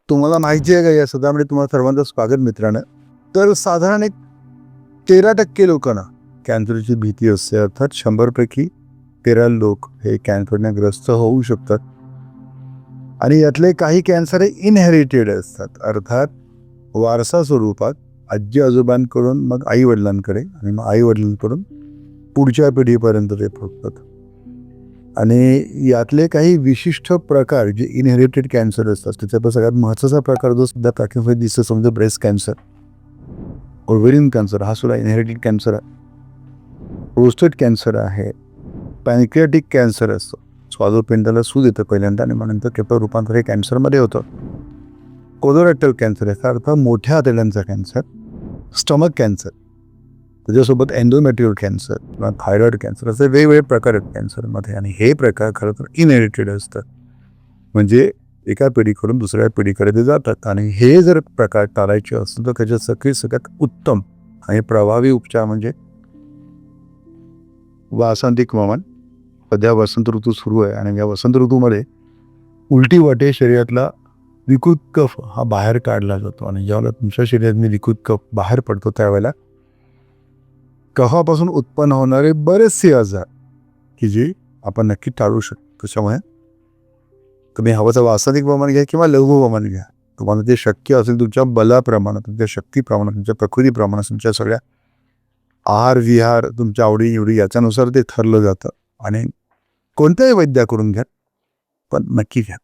तुम्हाला माहिती आहे का या सदामध्ये तुम्हाला सर्वांचं स्वागत मित्रांनो. तर साधारण एक 13% लोकांना कॅन्सरची भीती असते. अर्थात 100पैकी 13 लोक हे कॅन्सरने ग्रस्त होऊ शकतात. आणि यातले काही कॅन्सर हे इनहेरिटेड असतात, अर्थात वारसा स्वरूपात आजी आजोबांकडून मग आई वडिलांकडे आणि मग आई वडिलांकडून पुढच्या पिढीपर्यंत ते पोहोचतात. आणि यातले काही विशिष्ट प्रकार जे इनहेरिटेड कॅन्सर असतात त्याच्यात सगळ्यात महत्त्वाचा प्रकार जो सुद्धा दाखवत दिसतो समजा ब्रेस्ट कॅन्सर, ओव्हरियन कॅन्सर हा सुद्धा इनहेरिटेड कॅन्सर आहे. प्रोस्टेट कॅन्सर आहे, पॅनक्रियाटिक कॅन्सर असतो, स्वादुपिंडाला सूज येतं पहिल्यांदा आणि मग नंतर त्याचं रूपांतर हे कॅन्सरमध्ये होतं. कोलोरेक्टल कॅन्सर याचा अर्थ मोठ्या आतड्यांचा कॅन्सर, स्टमक कॅन्सर, त्याच्यासोबत एन्डोमेट्रियल कॅन्सर किंवा थायरॉइड कॅन्सर असे वेगवेगळे प्रकार आहेत कॅन्सरमध्ये. आणि हे प्रकार खरं तर इनहेरिटेड असतात, म्हणजे एका पिढीकडून दुसऱ्या पिढीकडे ते जातात. आणि हे जर प्रकार टाळायचे असतील तर त्याच्यासाठी सगळ्यात उत्तम आणि प्रभावी उपचार म्हणजे वासंतिक वमन. सध्या वसंत ऋतू सुरू आहे आणि या वसंत ऋतूमध्ये उलटी वाटे शरीरातला विकृत कफ हा बाहेर काढला जातो. आणि ज्यावेळेला तुमच्या शरीरातून विकृत कफ बाहेर पडतो त्यावेळेला कफापासून उत्पन्न होणारे बरेचसे आजार की जे आपण नक्की टाळू शकतो. त्याच्यामुळे तुम्ही हवं तर वासंतिक वमन घ्या किंवा लघु वमन घ्या. तुम्हाला ते शक्य असेल तुमच्या बलाप्रमाणे, तुमच्या शक्तीप्रमाणे, तुमच्या प्रकृतीप्रमाणे, तुमच्या सगळ्या आहार विहार, तुमच्या आवडीनिवडी याच्यानुसार ते ठरलं जातं. आणि कोणत्याही वैद्याकडून घ्या, पण नक्की घ्या.